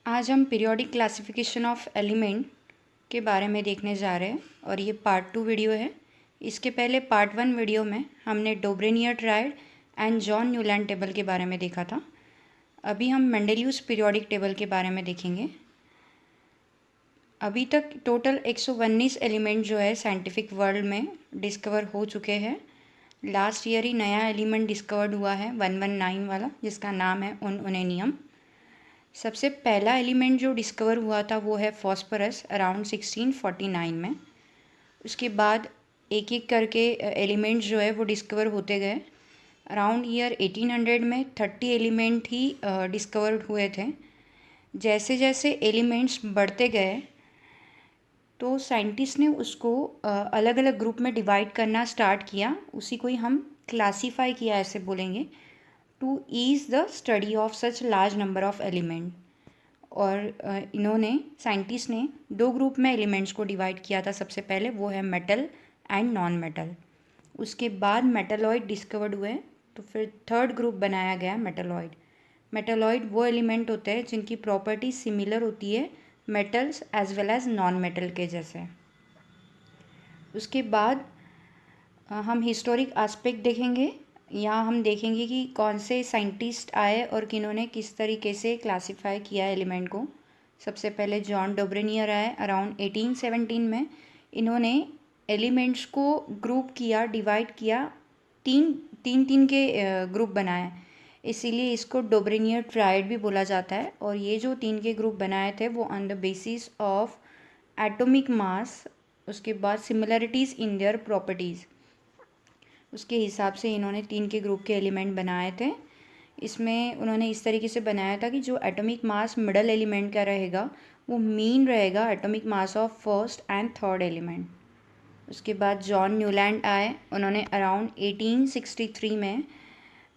आज हम periodic classification of element के बारे में देखने जा रहे हैं और ये पार्ट 2 वीडियो है। इसके पहले पार्ट 1 वीडियो में हमने Dobereiner triad and John Newland table के बारे में देखा था। अभी हम मेंडेलियस पीरियोडिक टेबल के बारे में देखेंगे। अभी तक टोटल 119 एलिमेंट जो है साइंटिफिक वर्ल्ड में डिस्कवर हो चुके हैं। लास्ट ईयर ही नया एलिमेंट डिस्कवर्ड हुआ है 119 वाला, जिसका नाम है उनेनियम। सबसे पहला एलिमेंट जो डिस्कवर हुआ था वो है फॉस्फोरस अराउंड 1649 में। उसके बाद एक एक करके एलिमेंट्स जो है वो डिस्कवर होते गए। अराउंड ईयर 1800 में 30 एलिमेंट ही डिस्कवर्ड हुए थे। जैसे जैसे एलिमेंट्स बढ़ते गए तो साइंटिस्ट ने उसको अलग अलग ग्रुप में डिवाइड करना स्टार्ट किया। उसी को ही हम क्लासीफाई किया ऐसे बोलेंगे, to is the study of such large number of element. और इन्होंने साइंटिस्ट ने दो ग्रुप में एलिमेंट्स को डिवाइड किया था। सबसे पहले वो है मेटल एंड नॉन मेटल। उसके बाद मेटलॉइड डिस्कवर्ड हुए, तो फिर थर्ड ग्रुप बनाया गया मेटलॉइड। मेटलॉइड वो एलिमेंट होते हैं जिनकी प्रॉपर्टी सिमिलर होती है metals as well as non metal के जैसे। उसके बाद हम हिस्टोरिक एस्पेक्ट देखेंगे। यहाँ हम देखेंगे कि कौन से साइंटिस्ट आए और किन्होंने किस तरीके से क्लासिफाई किया एलिमेंट को। सबसे पहले जॉन डोब्रेनियर आए अराउंड 1817 में। इन्होंने एलिमेंट्स को ग्रुप किया, डिवाइड किया, तीन तीन तीन के ग्रुप बनाए, इसीलिए इसको डोब्रेनियर ट्रायड भी बोला जाता है। और ये जो तीन के ग्रुप बनाए थे वो on the basis of atomic mass, उसके बाद सिमिलरिटीज़ इन देयर प्रॉपर्टीज़, उसके हिसाब से इन्होंने तीन के ग्रुप के एलिमेंट बनाए थे। इसमें उन्होंने इस तरीके से बनाया था कि जो एटॉमिक मास मिडल एलिमेंट का रहेगा वो मीन रहेगा atomic mass of first and third element. उसके बाद जॉन न्यूलैंड आए। उन्होंने अराउंड 1863 में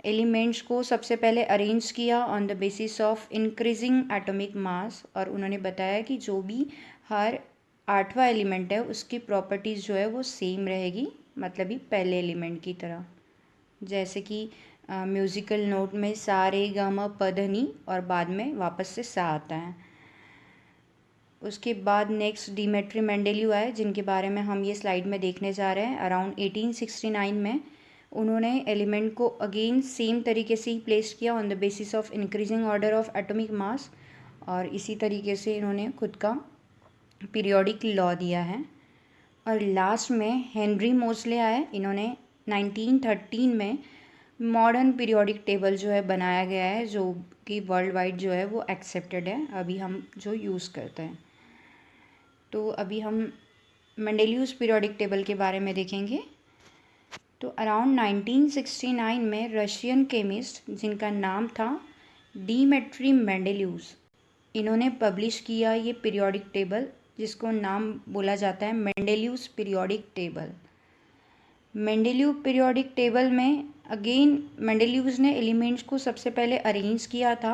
एलिमेंट्स को सबसे पहले अरेंज किया on the basis of increasing atomic mass, और उन्होंने बताया कि जो भी हर आठवां एलिमेंट है उसकी प्रॉपर्टीज़ जो है वो सेम रहेगी, मतलब ही पहले एलिमेंट की तरह। जैसे कि म्यूज़िकल नोट में सा रे गा मा प ध नी और बाद में वापस से सा आता है। उसके बाद नेक्स्ट डिमेट्री मेंडेलीव आए, जिनके बारे में हम ये स्लाइड में देखने जा रहे हैं। अराउंड 1869 में उन्होंने एलिमेंट को अगेन सेम तरीके से ही प्लेस किया on the basis of increasing order of atomic mass, और इसी तरीके से इन्होंने खुद का पीरियोडिक लॉ दिया है। और लास्ट में हेनरी मोसले आए। इन्होंने 1913 में मॉडर्न पीरियोडिक टेबल जो है बनाया गया है, जो कि वर्ल्ड वाइड जो है वो एक्सेप्टेड है, अभी हम जो यूज़ करते हैं। तो अभी हम मेंडेलियस पीरियोडिक टेबल के बारे में देखेंगे। तो अराउंड 1969 में रशियन केमिस्ट जिनका नाम था डिमेट्री मेंडेलियस, इन्होंने पब्लिश किया ये पीरियोडिक टेबल, जिसको नाम बोला जाता है Mendeleev's periodic table. Mendeleev periodic table में अगेन मेंडेलिव्स ने एलिमेंट्स को सबसे पहले अरेंज किया था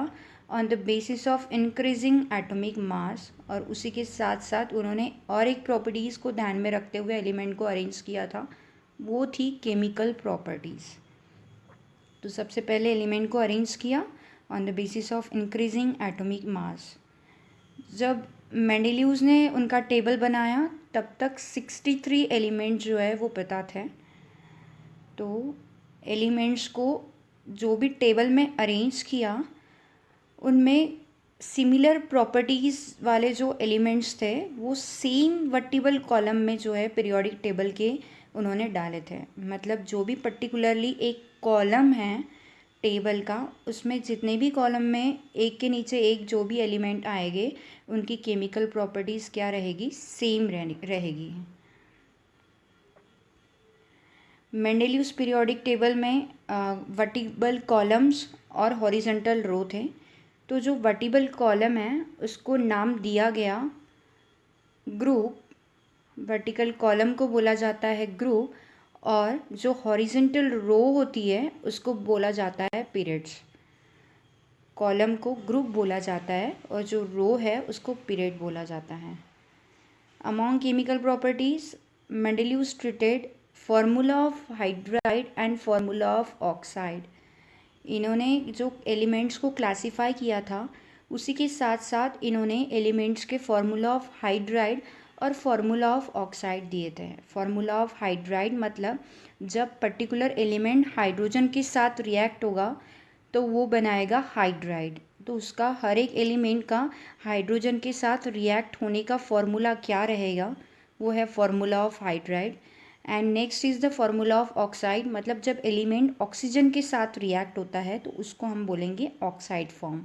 on the basis of increasing atomic mass, और उसी के साथ साथ उन्होंने और एक प्रॉपर्टीज़ को ध्यान में रखते हुए एलिमेंट को अरेंज किया था, वो थी केमिकल प्रॉपर्टीज़। तो सबसे पहले एलिमेंट को अरेंज किया on the basis of increasing atomic मास। जब मेंडेलिव्स ने उनका टेबल बनाया तब तक 63 एलिमेंट जो है वो पता थे। तो एलिमेंट्स को जो भी टेबल में अरेंज किया उनमें सिमिलर प्रॉपर्टीज़ वाले जो एलिमेंट्स थे वो सेम वर्टिबल कॉलम में जो है पीरियोडिक टेबल के उन्होंने डाले थे। मतलब जो भी पर्टिकुलरली एक कॉलम है टेबल का, उसमें जितने भी कॉलम में एक के नीचे एक जो भी एलिमेंट आएंगे उनकी केमिकल प्रॉपर्टीज़ क्या रहेगी, सेम रहेगी। मेंडेलियस पीरियोडिक टेबल में वर्टिबल कॉलम्स और हॉरिजॉन्टल रो थे। तो जो वर्टिबल कॉलम है उसको नाम दिया गया ग्रुप, वर्टिकल कॉलम को बोला जाता है ग्रुप, और जो हॉरिजॉन्टल रो होती है उसको बोला जाता है पीरियड्स। कॉलम को ग्रुप बोला जाता है और जो रो है उसको पीरियड बोला जाता है। Among chemical properties Mendeleev's treated formula of hydride and formula of oxide. इन्होंने जो एलिमेंट्स को क्लासिफाई किया था उसी के साथ साथ इन्होंने एलिमेंट्स के फार्मूला ऑफ हाइड्राइड और फार्मूला ऑफ ऑक्साइड दिए थे। फार्मूला ऑफ हाइड्राइड मतलब जब पर्टिकुलर एलिमेंट हाइड्रोजन के साथ रिएक्ट होगा तो वो बनाएगा हाइड्राइड। तो उसका हर एक एलिमेंट का हाइड्रोजन के साथ रिएक्ट होने का फॉर्मूला क्या रहेगा, वो है formula of hydride. And next is the formula of oxide, मतलब जब एलिमेंट ऑक्सीजन के साथ रिएक्ट होता है तो उसको हम बोलेंगे ऑक्साइड फॉर्म।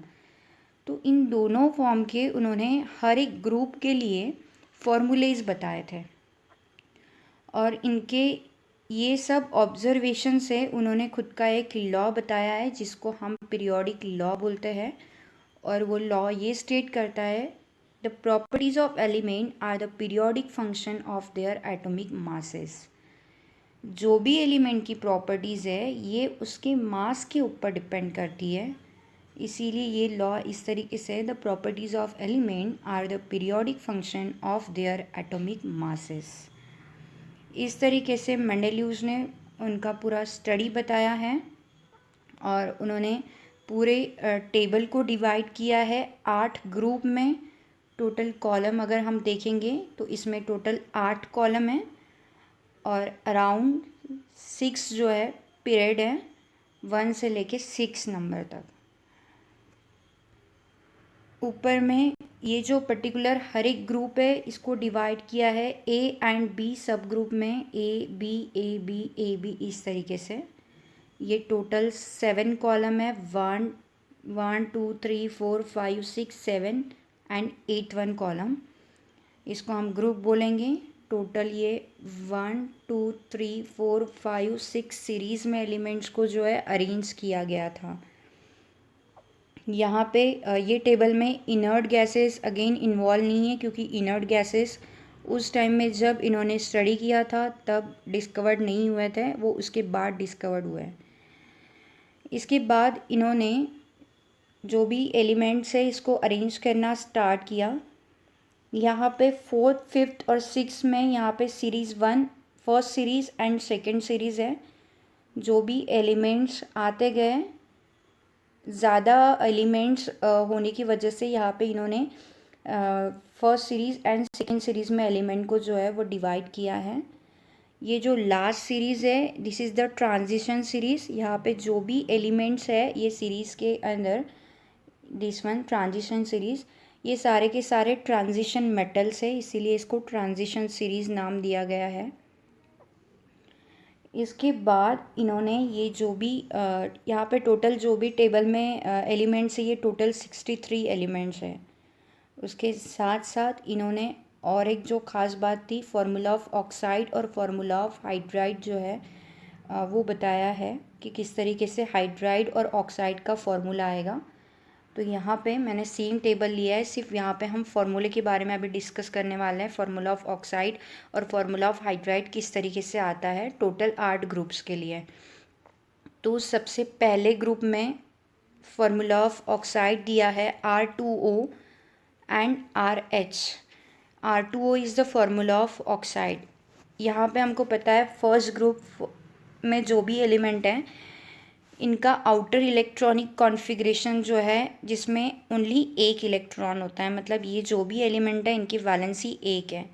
तो इन दोनों फॉर्म के उन्होंने हर एक ग्रुप के लिए फॉर्मूलेज बताए थे और इनके ये सब ऑब्जर्वेशन से उन्होंने खुद का एक लॉ बताया है जिसको हम पीरियोडिक लॉ बोलते हैं। और वो लॉ ये स्टेट करता है the properties of element are the periodic function of their atomic masses. जो भी एलिमेंट की प्रॉपर्टीज़ है ये उसके मास के ऊपर डिपेंड करती है, इसीलिए ये लॉ इस तरीके से the properties of element are the periodic function of their atomic masses. इस तरीके से मेंडेलियस ने उनका पूरा स्टडी बताया है और उन्होंने पूरे टेबल को डिवाइड किया है 8 ग्रुप में। टोटल कॉलम अगर हम देखेंगे तो इसमें टोटल 8 कॉलम है और अराउंड 6 जो है पीरियड है 1 से लेके 6 नंबर तक। ऊपर में ये जो पर्टिकुलर हर एक ग्रुप है इसको डिवाइड किया है ए एंड बी सब ग्रुप में, ए बी इस तरीके से। ये टोटल 7 कॉलम है, 1 2 3 4 5 6 7 एंड 8th कॉलम, इसको हम ग्रुप बोलेंगे। टोटल ये 1 2 3 4 5 6 सीरीज़ में एलिमेंट्स को जो है अरेंज किया गया था। यहाँ पे ये टेबल में इनर्ट गैसेस अगेन इन्वॉल्व नहीं है क्योंकि इनर्ट गैसेस उस टाइम में जब इन्होंने स्टडी किया था तब डिस्कवर्ड नहीं हुए थे, वो उसके बाद डिस्कवर्ड हुए। इसके बाद इन्होंने जो भी एलिमेंट्स है इसको अरेंज करना स्टार्ट किया। यहाँ पे 4th 5th और 6th में यहाँ पे series 1 first series and second series है। जो भी एलिमेंट्स आते गए, ज़्यादा एलिमेंट्स होने की वजह से यहाँ पे इन्होंने first series and second series में एलिमेंट को जो है वो डिवाइड किया है। ये जो लास्ट सीरीज़ है this is the transition series. यहाँ पे जो भी एलिमेंट्स है ये सीरीज़ के अंदर, दिस वन ट्रांजिशन सीरीज़, ये सारे के सारे ट्रांजिशन मेटल्स है, इसीलिए इसको ट्रांजिशन सीरीज़ नाम दिया गया है। इसके बाद इन्होंने ये जो भी यहाँ पे टोटल जो भी टेबल में एलिमेंट्स है ये टोटल 63 एलिमेंट्स है। उसके साथ साथ इन्होंने और एक जो ख़ास बात थी फार्मूला ऑफ ऑक्साइड और फार्मूला ऑफ हाइड्राइड जो है वो बताया है कि किस तरीके से हाइड्राइड और ऑक्साइड का फार्मूला आएगा। तो यहाँ पे मैंने सेम टेबल लिया है, सिर्फ यहाँ पे हम फार्मूले के बारे में अभी डिस्कस करने वाले हैं। फार्मूला ऑफ ऑक्साइड और फार्मूला ऑफ हाइड्राइड किस तरीके से आता है टोटल 8 ग्रुप्स के लिए। तो सबसे पहले ग्रुप में फार्मूला ऑफ ऑक्साइड दिया है R2O and RH। R2O is the formula of oxide. यहाँ पे हमको पता है फर्स्ट ग्रुप में जो भी एलिमेंट हैं इनका आउटर इलेक्ट्रॉनिक कॉन्फ़िगरेशन जो है जिसमें ओनली एक इलेक्ट्रॉन होता है, मतलब ये जो भी एलिमेंट है इनकी वैलेंसी एक है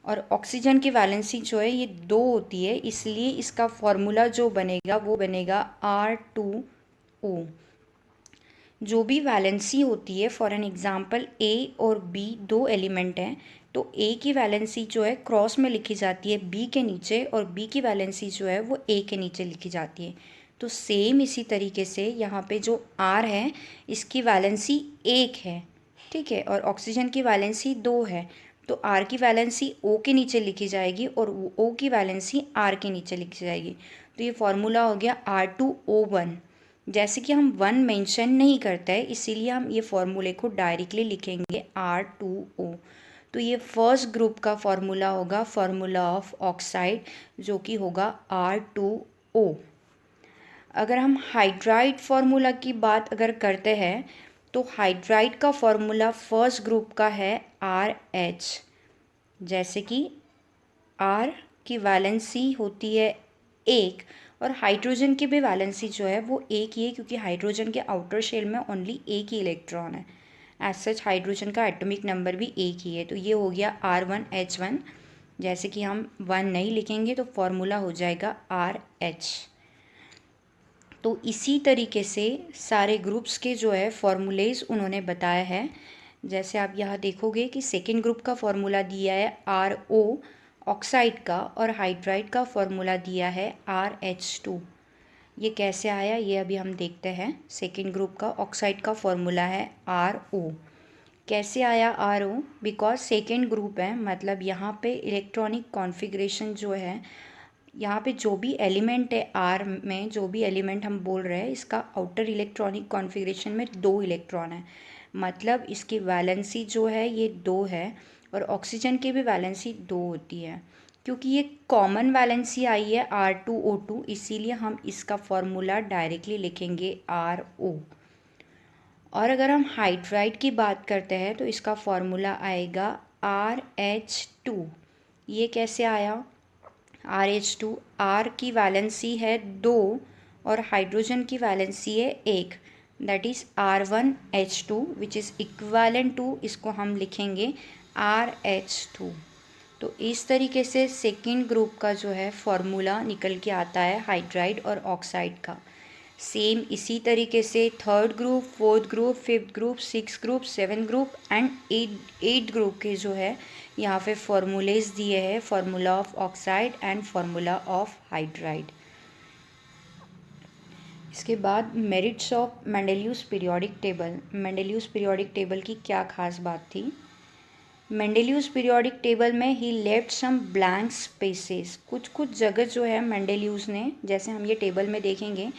और ऑक्सीजन की वैलेंसी जो है ये 2 होती है, इसलिए इसका फॉर्मूला जो बनेगा वो बनेगा R2O। जो भी वैलेंसी होती है, फॉर एन एग्ज़ाम्पल A और B 2 एलिमेंट हैं तो A की वैलेंसी जो है क्रॉस में लिखी जाती है B के नीचे और B की वैलेंसी जो है वो A के नीचे लिखी जाती है। तो सेम इसी तरीके से यहाँ पे जो R है इसकी वैलेंसी 1 है, ठीक है, और ऑक्सीजन की वैलेंसी 2 है, तो R की वैलेंसी O के नीचे लिखी जाएगी और O की वैलेंसी R के नीचे लिखी जाएगी। तो ये फार्मूला हो गया R2O1। जैसे कि हम 1 मेंशन नहीं करते हैं इसीलिए हम ये फार्मूले को डायरेक्टली लिखेंगे R2O। तो ये फर्स्ट ग्रुप का फार्मूला होगा फार्मूला ऑफ ऑक्साइड जो कि होगा R2O। अगर हम हाइड्राइड फार्मूला की बात अगर करते हैं तो हाइड्राइड का फार्मूला फर्स्ट ग्रुप का है RH। जैसे कि R की वैलेंसी होती है 1 और हाइड्रोजन की भी वैलेंसी जो है वो 1 ही है क्योंकि हाइड्रोजन के आउटर शेल में ओनली एक ही इलेक्ट्रॉन है। एज सच हाइड्रोजन का एटॉमिक नंबर भी एक ही है, तो ये हो गया R1H1। जैसे कि हम 1 नहीं लिखेंगे तो फॉर्मूला हो जाएगा RH। तो इसी तरीके से सारे ग्रुप्स के जो है फॉर्मूलेज उन्होंने बताया है। जैसे आप यहाँ देखोगे कि सेकेंड ग्रुप का फॉर्मूला दिया है RO ऑक्साइड का, और हाइड्राइड का फॉर्मूला दिया है RH2। ये कैसे आया ये अभी हम देखते हैं। सेकेंड ग्रुप का ऑक्साइड का फॉर्मूला है RO। कैसे आया RO? बिकॉज सेकेंड ग्रुप है, मतलब यहाँ पे इलेक्ट्रॉनिक कॉन्फ़िगरेशन जो है, यहाँ पे जो भी एलिमेंट है R में, जो भी एलिमेंट हम बोल रहे हैं, इसका आउटर इलेक्ट्रॉनिक कॉन्फ़िगरेशन में 2 इलेक्ट्रॉन है। मतलब इसकी वैलेंसी जो है ये 2 है, और ऑक्सीजन की भी वैलेंसी 2 होती है। क्योंकि ये कॉमन वैलेंसी आई है R2O2, इसीलिए हम इसका फॉर्मूला डायरेक्टली लिखेंगे RO। और अगर हम हाइड्राइड की बात करते हैं तो इसका फॉर्मूला आएगा RH2। ये कैसे आया? RH2, R की वैलेंसी है 2 और हाइड्रोजन की वैलेंसी है 1, that is R1H2 which is equivalent to, इसको हम लिखेंगे RH2। तो इस तरीके से सेकेंड ग्रुप का जो है फॉर्मूला निकल के आता है हाइड्राइड और ऑक्साइड का। सेम इसी तरीके से third group, fourth group, fifth group, six group, seven group and eight group के जो है यहाँ पे फॉर्मूलेज दिए हैं, formula of oxide and formula of hydride. इसके बाद merits of Mendeleev's periodic table. Mendeleev's periodic table की क्या खास बात थी? मेंडेलियस पीरियोडिक टेबल में ही लेफ्ट सम ब्लैंक स्पेसेस। कुछ कुछ जगह जो है मेंडेलियस ने, जैसे हम ये टेबल में देखेंगे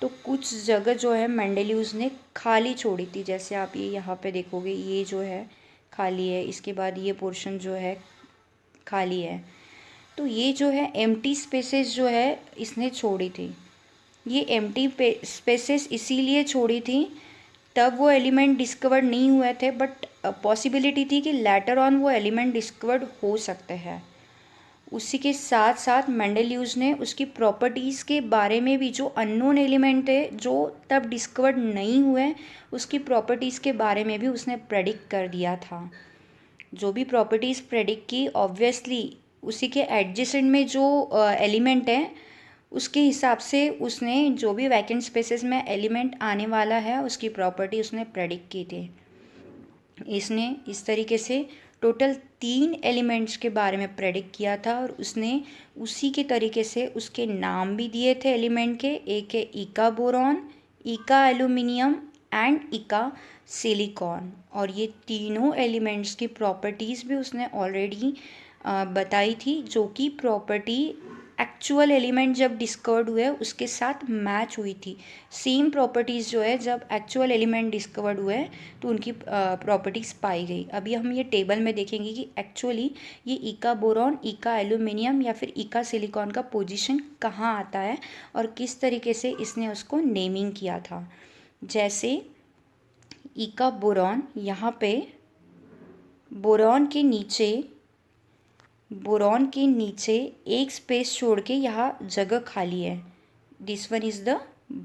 तो कुछ जगह जो है मेंडेलियस ने खाली छोड़ी थी। जैसे आप ये यहाँ पे देखोगे, ये जो है खाली है, इसके बाद ये पोर्शन जो है खाली है। तो ये जो है एम्प्टी स्पेसेस जो है इसने छोड़ी थी। ये एम्प्टी स्पेसेस इसीलिए छोड़ी थी, तब वो एलिमेंट डिस्कवर्ड नहीं हुए थे, बट पॉसिबिलिटी थी कि लेटर ऑन वो एलिमेंट डिस्कवर्ड हो सकते हैं। उसी के साथ साथ मेंडेलियस ने उसकी प्रॉपर्टीज़ के बारे में भी, जो अननोन एलिमेंट थे जो तब डिस्कवर्ड नहीं हुए, उसकी प्रॉपर्टीज़ के बारे में भी उसने प्रेडिक्ट कर दिया था। जो भी प्रॉपर्टीज़ प्रेडिक्ट की, ऑब्वियसली उसी के एडजेसेंट में जो एलिमेंट है उसके हिसाब से उसने जो भी वैकेंट स्पेसेस में एलिमेंट आने वाला है उसकी प्रॉपर्टी उसने प्रेडिक्ट की थी। इसने इस तरीके से टोटल 3 एलिमेंट्स के बारे में प्रेडिक्ट किया था, और उसने उसी के तरीके से उसके नाम भी दिए थे एलिमेंट के। एक है इका बोरॉन, इका एल्यूमिनियम एंड इका सिलिकॉन। और ये तीनों एलिमेंट्स की प्रॉपर्टीज़ भी उसने ऑलरेडी बताई थी, जो कि प्रॉपर्टी एक्चुअल एलिमेंट जब डिस्कवर्ड हुए उसके साथ मैच हुई थी। सेम प्रॉपर्टीज़ जो है जब एक्चुअल एलिमेंट डिस्कवर्ड हुए तो उनकी प्रॉपर्टीज़ पाई गई। अभी हम ये टेबल में देखेंगे कि एक्चुअली ये इका बोरॉन, इका एल्यूमिनियम या फिर इका सिलिकॉन का पोजीशन कहाँ आता है और किस तरीके से इसने उसको नेमिंग किया था। जैसे इका बोरॉन, यहाँ पे बोरॉन के नीचे एक स्पेस छोड़ के यहाँ जगह खाली है। This one is the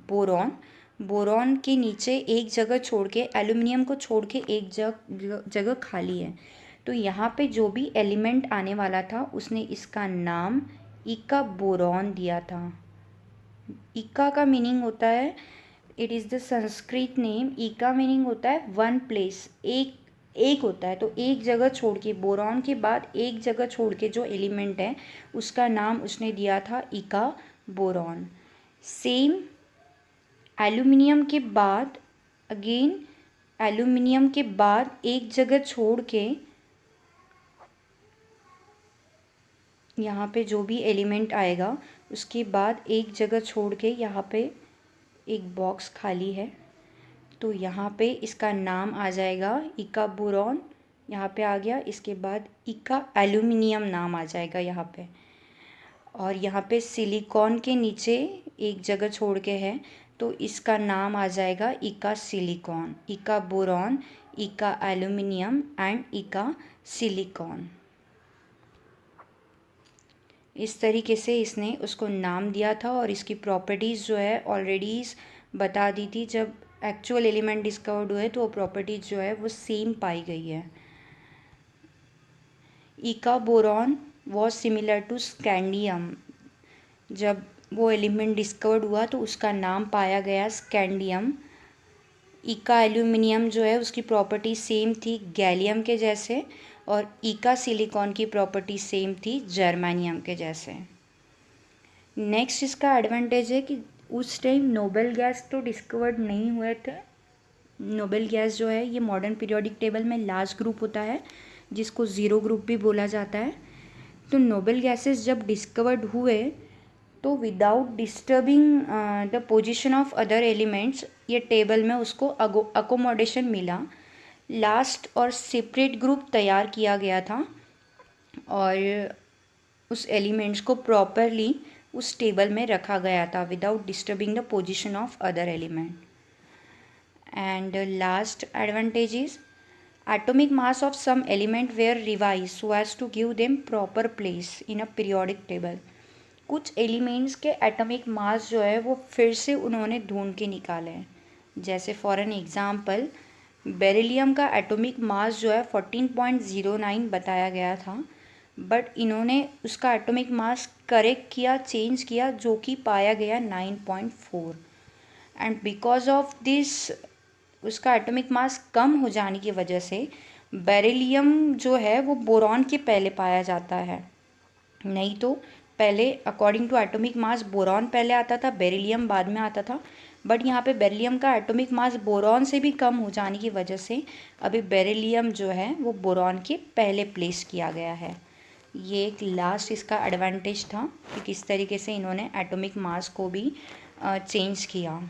boron. Boron के नीचे एक जगह छोड़ के, एल्यूमिनियम को छोड़ के एक जगह खाली है। तो यहाँ पे जो भी एलिमेंट आने वाला था उसने इसका नाम इका बोरॉन दिया था। इका का मीनिंग होता है, it is the Sanskrit name. इका मीनिंग होता है वन प्लेस, एक होता है। तो एक जगह छोड़ के, बोरॉन के बाद एक जगह छोड़ के जो एलिमेंट है उसका नाम उसने दिया था इका बोरॉन। सेम एल्यूमिनियम के बाद, अगेन एल्यूमिनियम के बाद एक जगह छोड़ के यहाँ पे जो भी एलिमेंट आएगा उसके बाद एक जगह छोड़ के यहाँ पे एक बॉक्स खाली है, तो यहाँ पे इसका नाम आ जाएगा इका बोरॉन। यहाँ पे आ गया, इसके बाद इका एल्यूमिनियम नाम आ जाएगा यहाँ पे। और यहाँ पे सिलिकॉन के नीचे एक जगह छोड़ के है, तो इसका नाम आ जाएगा इका सिलिकॉन। इका बोरॉन, इका एल्यूमिनियम एंड इका सिलिकॉन। इस तरीके से इसने उसको नाम दिया था और इसकी प्रॉपर्टीज़ जो है ऑलरेडी बता दी थी जब एक्चुअल एलिमेंट डिस्कवर्ड हुए तो वो प्रॉपर्टीज जो है वो सेम पाई गई है। इका boron was similar to scandium. जब वो एलिमेंट डिस्कवर्ड हुआ तो उसका नाम पाया गया स्कैंडियम। इका एल्यूमिनियम जो है उसकी प्रॉपर्टी सेम थी गैलियम के जैसे, और इका सिलिकॉन की प्रॉपर्टी सेम थी जर्मेनियम के जैसे। नेक्स्ट इसका एडवांटेज है कि उस टाइम नोबेल गैस तो डिस्कवर्ड नहीं हुए थे। नोबेल गैस जो है ये मॉडर्न पीरियोडिक टेबल में लास्ट ग्रुप होता है जिसको ज़ीरो ग्रुप भी बोला जाता है। तो नोबेल गैसेस जब डिस्कवर्ड हुए तो without disturbing the position of other elements ये टेबल में उसको अकोमोडेशन मिला। लास्ट और सेपरेट ग्रुप तैयार किया गया था और उस एलिमेंट्स को प्रॉपरली उस टेबल में रखा गया था without disturbing the position of other element. And last advantage is atomic mass of some element were revised so as to give them proper place in a periodic table। कुछ elements के atomic mass जो है वो फिर से उन्होंने ढूंढ के निकाले हैं। जैसे फॉर एन एग्जांपल बेरिलियम का एटॉमिक मास जो है 14.09 बताया गया था, बट इन्होंने उसका एटॉमिक मास करेक्ट किया, चेंज किया, जो कि पाया गया 9.4। एंड बिकॉज ऑफ दिस उसका एटॉमिक मास कम हो जाने की वजह से बेरिलियम जो है वो बोरॉन के पहले पाया जाता है। नहीं तो पहले according to atomic mass boron पहले आता था, बेरिलियम बाद में आता था। बट यहाँ पे बेरिलियम का एटॉमिक मास बोरॉन से भी कम हो जाने की वजह से अभी बेरिलियम जो है वो बोरॉन के पहले प्लेस किया गया है। ये एक लास्ट इसका एडवांटेज था कि किस तरीके से इन्होंने एटॉमिक मास को भी चेंज किया।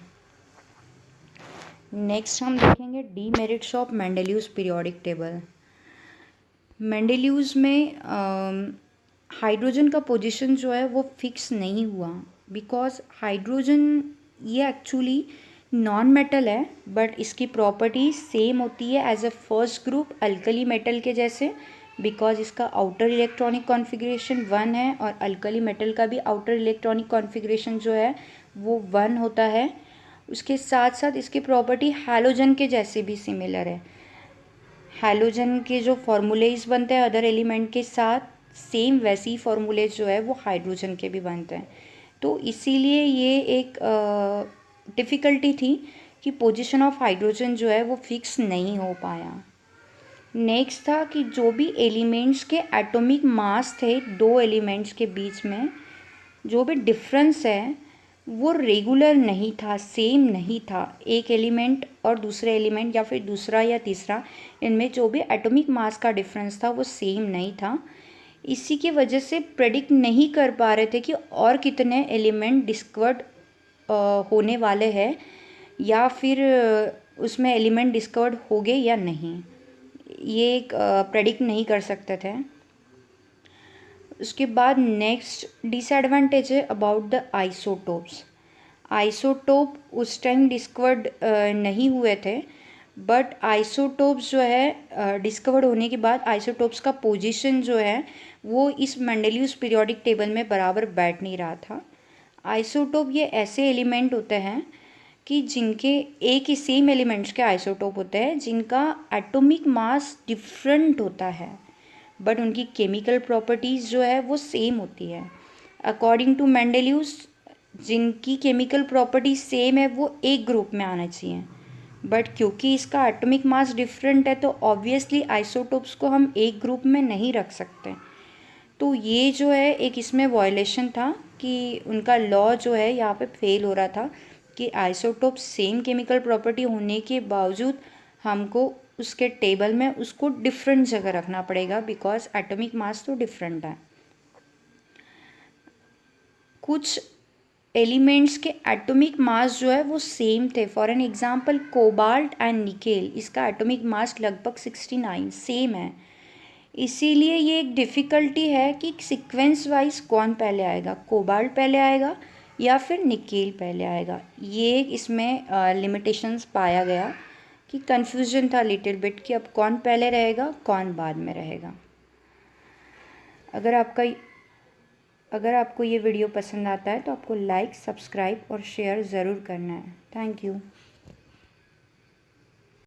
नेक्स्ट हम देखेंगे demerits of Mendeleev's periodic table. मेंडेलियस में हाइड्रोजन का पोजीशन जो है वो फिक्स नहीं हुआ बिकॉज हाइड्रोजन ये एक्चुअली नॉन मेटल है, बट इसकी प्रॉपर्टी सेम होती है as a first group alkali metal के जैसे, बिकॉज इसका आउटर इलेक्ट्रॉनिक कॉन्फ़िगरेशन 1 है और अल्कली मेटल का भी आउटर इलेक्ट्रॉनिक कॉन्फ़िगरेशन जो है वो 1 होता है। उसके साथ साथ इसकी प्रॉपर्टी हैलोजन के जैसे भी सिमिलर है। हैलोजन के जो फार्मूलेज बनते हैं अदर एलिमेंट के साथ सेम वैसे ही फार्मूलेज जो है वो हाइड्रोजन के भी बनते हैं। तो इसीलिए ये एक डिफ़िकल्टी थी कि पोजीशन ऑफ हाइड्रोजन जो है वो फिक्स नहीं हो पाया। नेक्स्ट था कि जो भी एलिमेंट्स के एटॉमिक मास थे दो एलिमेंट्स के बीच में, जो भी डिफरेंस है वो रेगुलर नहीं था, सेम नहीं था। एक एलिमेंट और दूसरे एलिमेंट या फिर दूसरा या तीसरा, इनमें जो भी एटॉमिक मास का डिफरेंस था वो सेम नहीं था। इसी की वजह से प्रेडिक्ट नहीं कर पा रहे थे कि और कितने एलिमेंट डिस्कवर्ड होने वाले हैं या फिर उसमें एलिमेंट डिस्कवर्ड हो गए या नहीं, ये एक प्रेडिक्ट नहीं कर सकते थे। उसके बाद नेक्स्ट डिसएडवांटेज है अबाउट द आइसोटोप्स। आइसोटोप उस टाइम डिस्कवर्ड नहीं हुए थे, बट आइसोटोप्स जो है डिस्कवर्ड होने के बाद आइसोटोप्स का पोजीशन जो है वो इस मेंडेलियस पीरियोडिक टेबल में बराबर बैठ नहीं रहा था। आइसोटोप ये ऐसे एलिमेंट होते हैं कि जिनके एक ही सेम एलिमेंट्स के आइसोटोप होते हैं जिनका एटॉमिक मास डिफरेंट होता है, बट उनकी केमिकल प्रॉपर्टीज़ जो है वो सेम होती है। अकॉर्डिंग टू मेंडेलियस जिनकी केमिकल प्रॉपर्टी सेम है वो एक ग्रुप में आना चाहिए, बट क्योंकि इसका एटॉमिक मास डिफरेंट है तो ऑब्वियसली आइसोटोप्स को हम एक ग्रुप में नहीं रख सकते। तो ये जो है एक इसमें वायलेशन था कि उनका लॉ जो है यहाँ पे फेल हो रहा था कि आइसोटोप सेम केमिकल प्रॉपर्टी होने के बावजूद हमको उसके टेबल में उसको डिफरेंट जगह रखना पड़ेगा बिकॉज एटॉमिक मास तो डिफरेंट है। कुछ एलिमेंट्स के एटॉमिक मास जो है वो सेम थे। For an example cobalt and nickel, इसका एटॉमिक मास लगभग 69 सेम है। इसीलिए ये एक डिफ़िकल्टी है कि सीक्वेंस वाइज कौन पहले आएगा, कोबाल्ट पहले आएगा या फिर निकेल पहले आएगा। ये इसमें लिमिटेशंस पाया गया कि कन्फ्यूजन था लिटिल बिट कि अब कौन पहले रहेगा कौन बाद में रहेगा। अगर आपको ये वीडियो पसंद आता है तो आपको लाइक, सब्सक्राइब और शेयर ज़रूर करना है। Thank you.